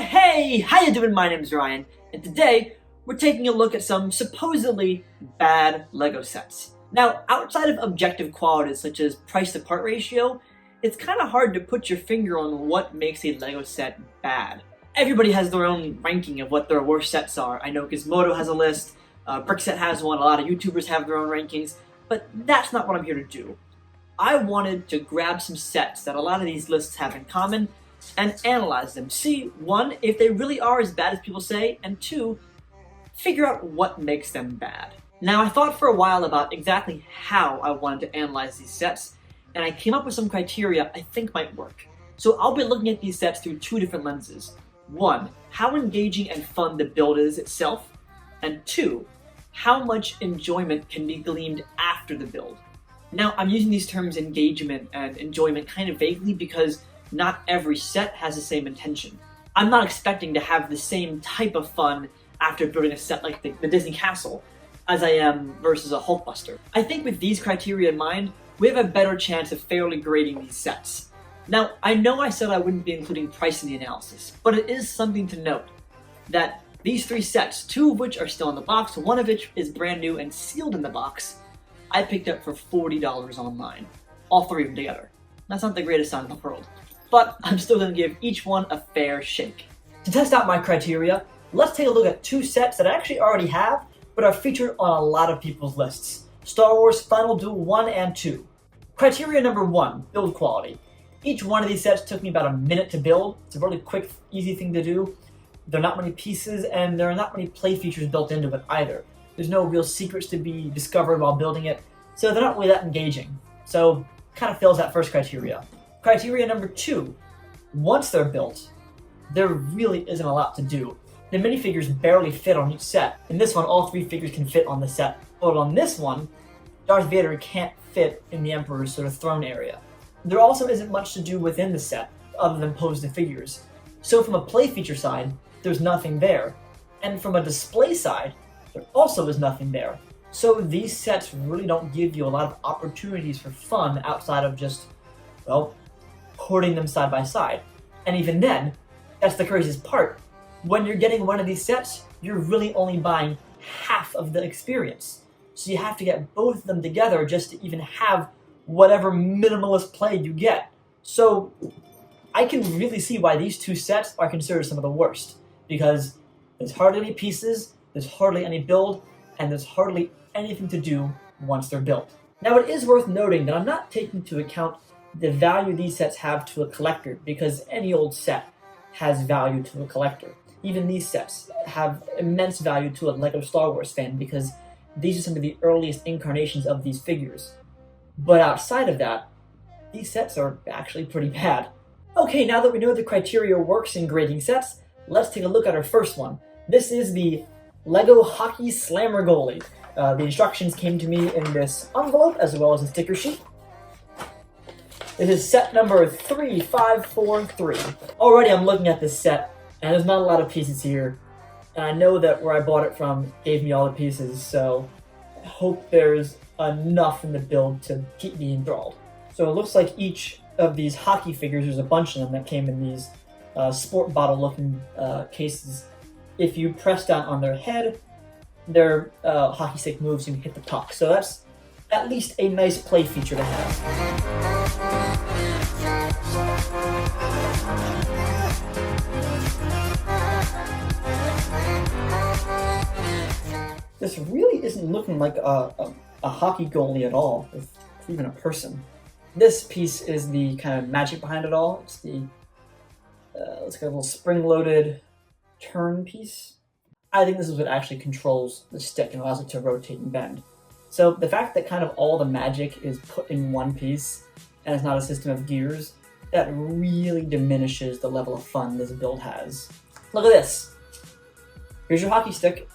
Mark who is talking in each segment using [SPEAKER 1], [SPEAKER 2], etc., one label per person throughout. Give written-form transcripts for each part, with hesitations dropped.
[SPEAKER 1] Hey, how you doing? My name's Ryan, and today we're taking a look at some supposedly bad LEGO sets. Now, outside of objective qualities such as price to part ratio, it's kind of hard to put your finger on what makes a LEGO set bad. Everybody has their own ranking of what their worst sets are. I know Gizmodo has a list, Brickset has one, a lot of YouTubers have their own rankings, but that's not what I'm here to do. I wanted to grab some sets that a lot of these lists have in common and analyze them. See, one, if they really are as bad as people say, and two, figure out what makes them bad. Now, I thought for a while about exactly how I wanted to analyze these sets, and I came up with some criteria I think might work. So I'll be looking at these sets through two different lenses. One, how engaging and fun the build is itself, and two, how much enjoyment can be gleaned after the build. Now, I'm using these terms engagement and enjoyment kind of vaguely because not every set has the same intention. I'm not expecting to have the same type of fun after building a set like the Disney Castle as I am versus a Hulkbuster. I think with these criteria in mind, we have a better chance of fairly grading these sets. Now, I know I said I wouldn't be including price in the analysis, but it is something to note that these three sets, two of which are still in the box, one of which is brand new and sealed in the box, I picked up for $40 online. All three of them together. That's not the greatest sign in the world, but I'm still going to give each one a fair shake. To test out my criteria, let's take a look at two sets that I actually already have, but are featured on a lot of people's lists. Star Wars Final Duel 1 and 2. Criteria number 1, build quality. Each one of these sets took me about a minute to build. It's a really quick, easy thing to do. There are not many pieces, and there are not many play features built into it either. There's no real secrets to be discovered while building it, so they're not really that engaging. So, kind of fails that first criteria. Criteria number 2, once they're built, there really isn't a lot to do. The minifigures barely fit on each set. In this one, all three figures can fit on the set, but on this one, Darth Vader can't fit in the Emperor's sort of throne area. There also isn't much to do within the set, other than pose the figures. So from a play feature side, there's nothing there. And from a display side, there also is nothing there. So these sets really don't give you a lot of opportunities for fun outside of just, well, putting them side by side. And even then, that's the craziest part. When you're getting one of these sets, you're really only buying half of the experience. So you have to get both of them together just to even have whatever minimalist play you get. So I can really see why these two sets are considered some of the worst, because there's hardly any pieces, there's hardly any build, and there's hardly anything to do once they're built. Now, it is worth noting that I'm not taking into account the value these sets have to a collector, because any old set has value to a collector. Even these sets have immense value to a LEGO Star Wars fan, because these are some of the earliest incarnations of these figures. But outside of that, these sets are actually pretty bad. Okay, now that we know the criteria works in grading sets, let's take a look at our first one. This is the LEGO Hockey Slammer Goalie. The instructions came to me in this envelope as well as a sticker sheet. This is set number 3543. Already I'm looking at this set, and there's not a lot of pieces here. And I know that where I bought it from gave me all the pieces, so I hope there's enough in the build to keep me enthralled. So it looks like each of these hockey figures, there's a bunch of them that came in these sport bottle looking cases. If you press down on their head, their hockey stick moves and you hit the puck. So that's at least a nice play feature to have. This really isn't looking like a hockey goalie at all, if even a person. This piece is the kind of magic behind it all. It's the, let's get a little spring-loaded turn piece. I think this is what actually controls the stick and allows it to rotate and bend. So the fact that kind of all the magic is put in one piece, and it's not a system of gears, that really diminishes the level of fun this build has. Look at this. Here's your hockey stick.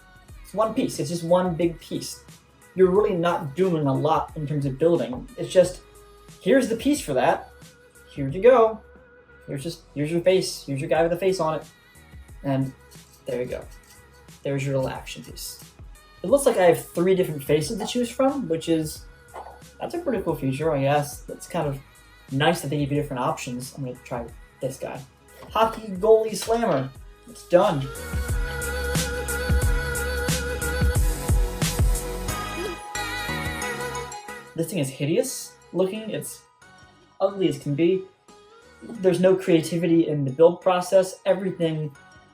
[SPEAKER 1] It's one piece. It's just one big piece. You're really not doing a lot in terms of building. It's just, here's the piece for that. Here you go. Here's your face. Here's your guy with the face on it. And there you go. There's your little action piece. It looks like I have 3 different faces to choose from, which is, that's a pretty cool feature, I guess. That's kind of nice that they give you different options. I'm going to try this guy. Hockey Goalie Slammer. It's done. This thing is hideous looking. It's ugly as can be. There's no creativity in the build process. Everything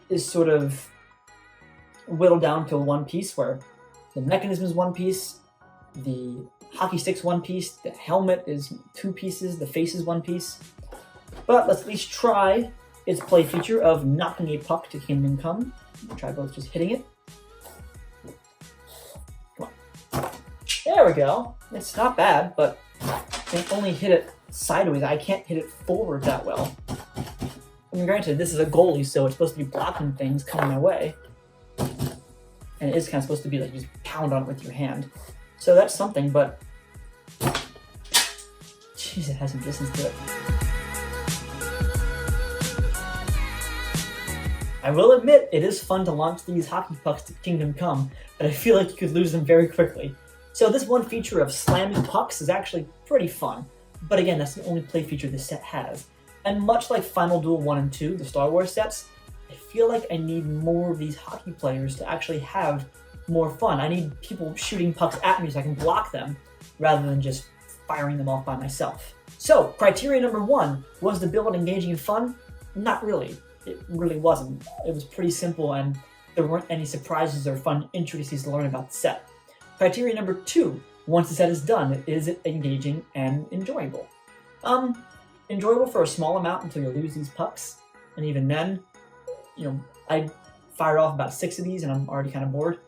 [SPEAKER 1] is sort of whittled down to one piece, where the mechanism is one piece, the hockey stick's one piece, the helmet is two pieces, the face is one piece. But let's at least try its play feature of knocking a puck to Kingdom Come. Try both just hitting it. Come on. There we go. It's not bad, but I can only hit it sideways. I can't hit it forward that well. I mean, granted, this is a goalie, so it's supposed to be blocking things coming my way. And it is kind of supposed to be like, just pound on it with your hand. So that's something, but jeez, it has some distance to it. I will admit, it is fun to launch these hockey pucks to Kingdom Come, but I feel like you could lose them very quickly. So this one feature of slamming pucks is actually pretty fun. But again, that's the only play feature this set has. And much like Final Duel 1 and 2, the Star Wars sets, I feel like I need more of these hockey players to actually have more fun. I need people shooting pucks at me so I can block them, rather than just firing them off by myself. So, criteria number 1, was the build engaging and fun? Not really. It really wasn't. It was pretty simple, and there weren't any surprises or fun intricacies to learn about the set. Criteria number 2, once the set is done, is it engaging and enjoyable? Enjoyable for a small amount until you lose these pucks, and even then, you know, I fired off about 6 of these and I'm already kind of bored.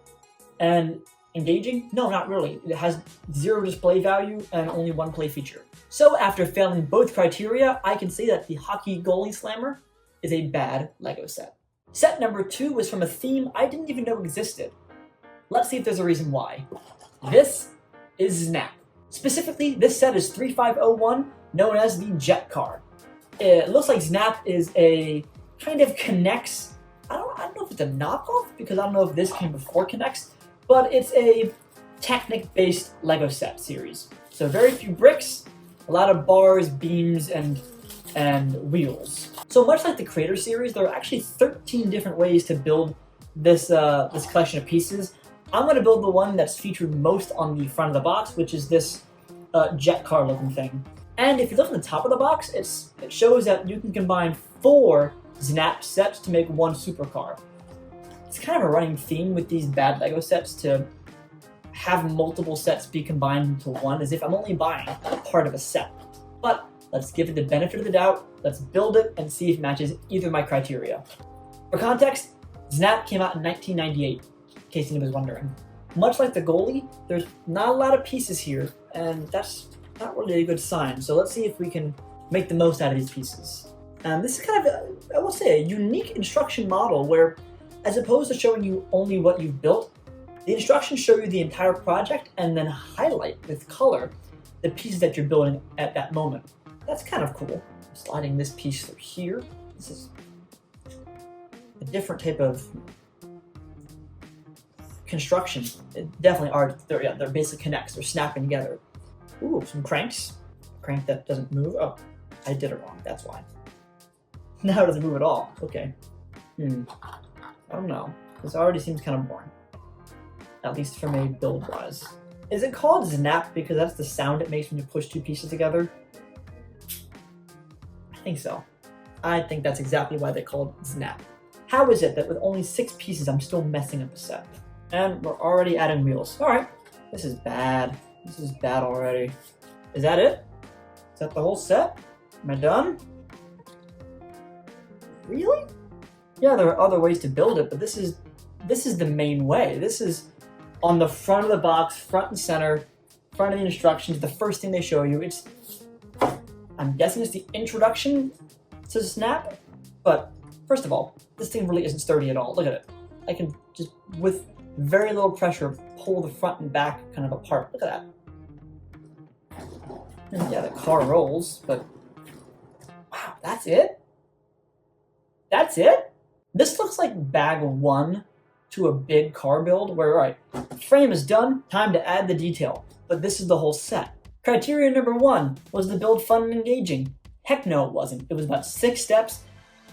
[SPEAKER 1] And engaging? No, not really. It has 0 display value and only 1 play feature. So after failing both criteria, I can say that the Hockey Goalie Slammer is a bad LEGO set. Set number 2 was from a theme I didn't even know existed. Let's see if there's a reason why. This is Znap. Specifically, this set is 3501, known as the Jet Car. It looks like Znap is a kind of Connects. I don't know if it's a knockoff, because I don't know if this came before Connects, but it's a Technic-based LEGO set series. So very few bricks, a lot of bars, beams, and wheels. So much like the Creator series, there are actually 13 different ways to build this collection of pieces. I'm going to build the one that's featured most on the front of the box, which is this jet car looking thing. And if you look at the top of the box, it shows that you can combine 4 Znap sets to make 1 supercar. It's kind of a running theme with these bad LEGO sets to have multiple sets be combined into one, as if I'm only buying a part of a set. But let's give it the benefit of the doubt, let's build it and see if it matches either of my criteria. For context, Znap came out in 1998, in case anyone was wondering. Much like the goalie, there's not a lot of pieces here, and that's not really a good sign. So let's see if we can make the most out of these pieces. This is kind of, I will say, a unique instruction model where, as opposed to showing you only what you've built, the instructions show you the entire project and then highlight with color the pieces that you're building at that moment. That's kind of cool. Sliding this piece through here. This is a different type of construction. It definitely are, they're basically connects, they're snapping together. Ooh, some cranks. Crank that doesn't move. Oh, I did it wrong, that's why. Now it doesn't move at all. Okay. I don't know. This already seems kind of boring. At least for me, build-wise. Is it called Znap because that's the sound it makes when you push 2 pieces together? I think so. I think that's exactly why they called it Znap. How is it that with only 6 pieces I'm still messing up the set? And we're already adding wheels. Alright, this is bad. This is bad already. Is that it? Is that the whole set? Am I done? Really? Yeah, there are other ways to build it, but this is the main way. This is on the front of the box, front and center, front of the instructions, the first thing they show you. I'm guessing it's the introduction to Znap, but first of all, this thing really isn't sturdy at all. Look at it. I can just, with very little pressure, pull the front and back kind of apart. Look at that. And yeah, the car rolls, but wow, that's it? That's it? This looks like bag 1 to a big car build where, all right, frame is done, time to add the detail. But this is the whole set. Criteria number 1, was the build fun and engaging? Heck no, it wasn't. It was about 6 steps,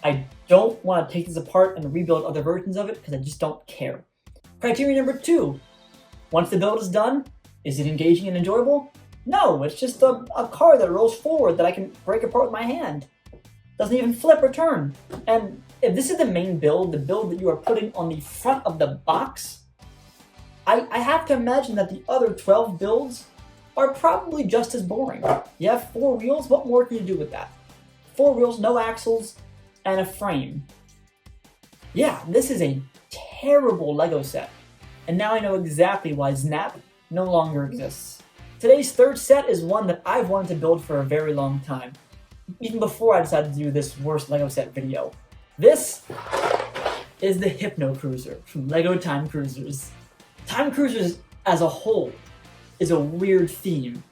[SPEAKER 1] I don't want to take this apart and rebuild other versions of it because I just don't care. Criteria number 2. Once the build is done, is it engaging and enjoyable? No, it's just a car that rolls forward that I can break apart with my hand. Doesn't even flip or turn. And if this is the main build, the build that you are putting on the front of the box, I have to imagine that the other 12 builds are probably just as boring. You have 4 wheels, what more can you do with that? 4 wheels, no axles, and a frame. Yeah, this is a terrible Lego set. And now I know exactly why Znap no longer exists. Today's third set is one that I've wanted to build for a very long time, even before I decided to do this worst Lego set video. This is the Hypno Cruiser from Lego Time Cruisers. Time Cruisers as a whole is a weird theme.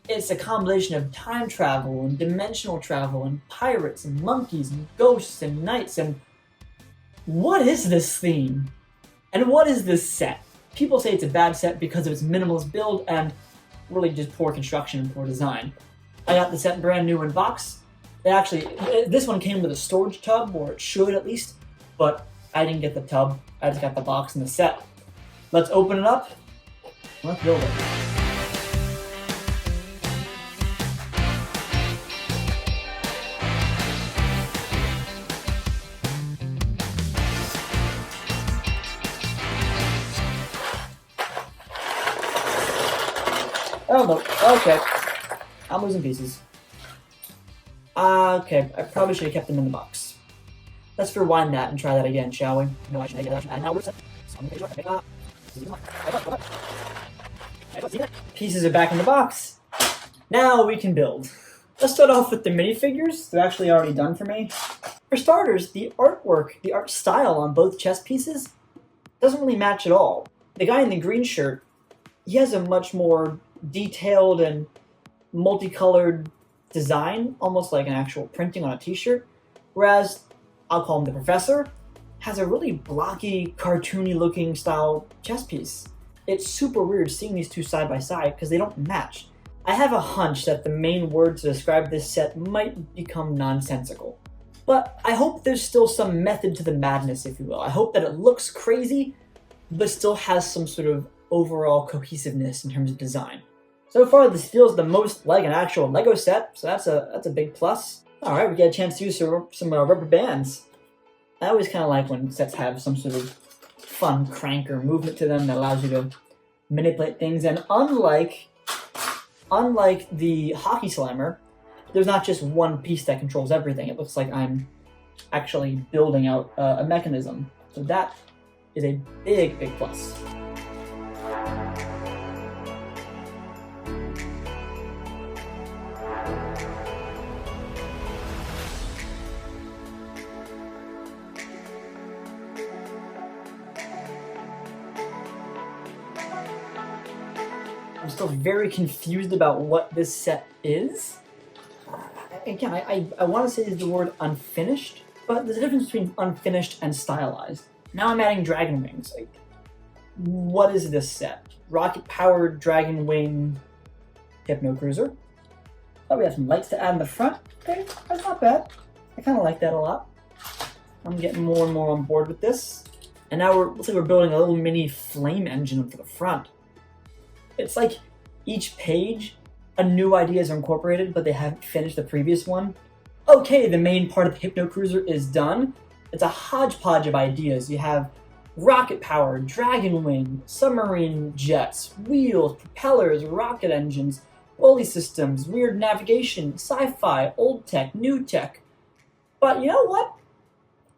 [SPEAKER 1] It's a combination of time travel and dimensional travel and pirates and monkeys and ghosts and knights and... What is this theme? And what is this set? People say it's a bad set because of its minimalist build and really just poor construction and poor design. I got the set brand new in box. This one came with a storage tub, or it should at least, but I didn't get the tub. I just got the box and the set. Let's open it up. Let's build it. Oh no, okay. I'm losing pieces. Okay, I probably should have kept them in the box. Let's rewind that and try that again, shall we? No, I should make it. And now we're set. Pieces are back in the box. Now we can build. Let's start off with the minifigures. They're actually already done for me. For starters, the artwork, the art style on both chess pieces doesn't really match at all. The guy in the green shirt, he has a much more detailed and multicolored design, almost like an actual printing on a t-shirt, whereas I'll call him the professor, has a really blocky, cartoony looking style chess piece. It's super weird seeing these two side by side because they don't match. I have a hunch that the main word to describe this set might become nonsensical, but I hope there's still some method to the madness, if you will. I hope that it looks crazy, but still has some sort of overall cohesiveness in terms of design. So far, this feels the most like an actual Lego set, so that's a big plus. Alright, we get a chance to use some rubber bands. I always kind of like when sets have some sort of fun crank or movement to them that allows you to manipulate things, and unlike the hockey slammer, there's not just one piece that controls everything. It looks like I'm actually building out a mechanism. So that is a big, big plus. I'm still very confused about what this set is. Again, I want to say the word unfinished, but there's a difference between unfinished and stylized. Now I'm adding dragon wings. Like, what is this set? Rocket-powered dragon wing Hypno Cruiser. Oh, we have some lights to add in the front. Okay, that's not bad. I kind of like that a lot. I'm getting more and more on board with this. And now looks like we're building a little mini flame engine for the front. It's like each page, a new ideas are incorporated, but they haven't finished the previous one. Okay, the main part of the Hypno Cruiser is done. It's a hodgepodge of ideas. You have rocket power, dragon wing, submarine jets, wheels, propellers, rocket engines, pulley systems, weird navigation, sci-fi, old tech, new tech. But you know what?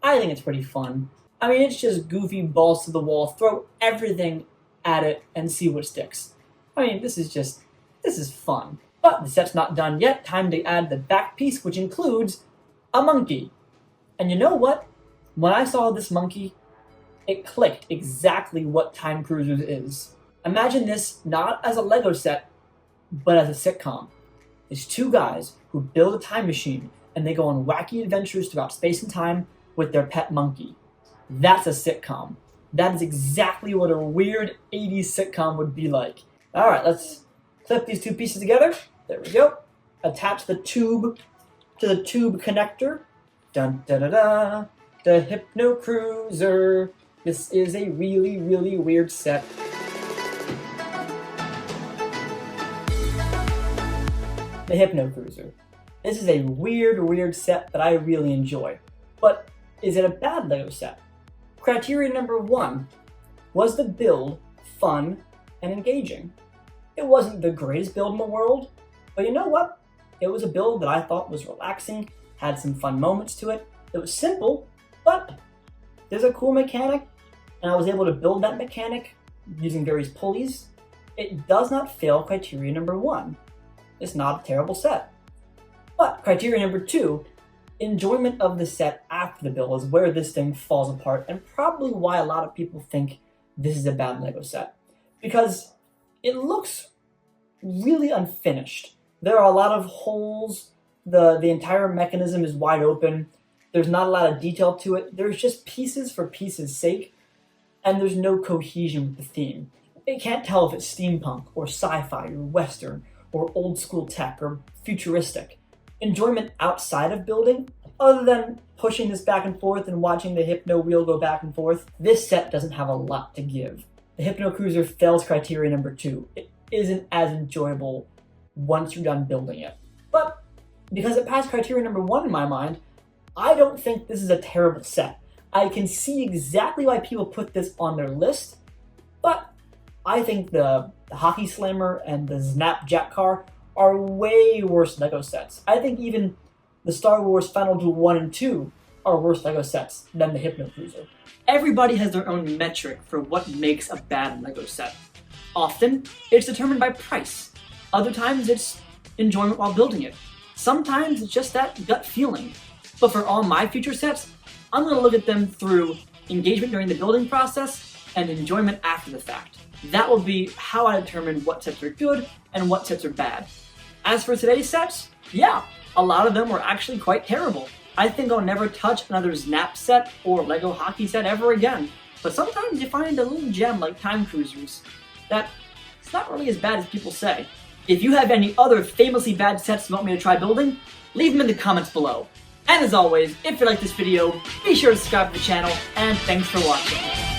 [SPEAKER 1] I think it's pretty fun. I mean, it's just goofy balls to the wall, throw everything at it and see what sticks. I mean, this is fun. But the set's not done yet. Time to add the back piece, which includes a monkey. And you know what? When I saw this monkey, it clicked exactly what Time Cruisers is. Imagine this not as a Lego set, but as a sitcom. There's two guys who build a time machine, and they go on wacky adventures throughout space and time with their pet monkey. That's a sitcom. That is exactly what a weird 80s sitcom would be like. Alright, let's clip these two pieces together. There we go. Attach the tube to the tube connector. Dun da da da! The Hypno Cruiser! This is a really, really weird set. The Hypno Cruiser. This is a weird set that I really enjoy. But is it a bad LEGO set? Criteria number 1. Was the build fun and engaging? It wasn't the greatest build in the world, but you know what? It was a build that I thought was relaxing, had some fun moments to it. It was simple, but there's a cool mechanic, and I was able to build that mechanic using various pulleys. It does not fail criteria number 1. It's not a terrible set. But criteria number 2, enjoyment of the set after the build is where this thing falls apart, and probably why a lot of people think this is a bad LEGO set. Because it looks really unfinished. There are a lot of holes, the entire mechanism is wide open, there's not a lot of detail to it, there's just pieces for pieces' sake, and there's no cohesion with the theme. You can't tell if it's steampunk, or sci-fi, or western, or old school tech, or futuristic. Enjoyment outside of building, other than pushing this back and forth and watching the Hypno wheel go back and forth, this set doesn't have a lot to give. The Hypno Cruiser fails criteria number 2. It isn't as enjoyable once you're done building it. But because it passed criteria number 1 in my mind, I don't think this is a terrible set. I can see exactly why people put this on their list, but I think the Hockey Slammer and the Znap Jack Car are way worse LEGO sets. I think even the Star Wars Final Duel 1 and 2 are worse LEGO sets than the Hypno Cruiser. Everybody has their own metric for what makes a bad LEGO set. Often, it's determined by price. Other times, it's enjoyment while building it. Sometimes, it's just that gut feeling. But for all my future sets, I'm going to look at them through engagement during the building process and enjoyment after the fact. That will be how I determine what sets are good and what sets are bad. As for today's sets, yeah, a lot of them were actually quite terrible. I think I'll never touch another Znap set or LEGO hockey set ever again. But sometimes you find a little gem like Time Cruisers that it's not really as bad as people say. If you have any other famously bad sets you want me to try building, leave them in the comments below. And as always, if you like this video, be sure to subscribe to the channel, and thanks for watching.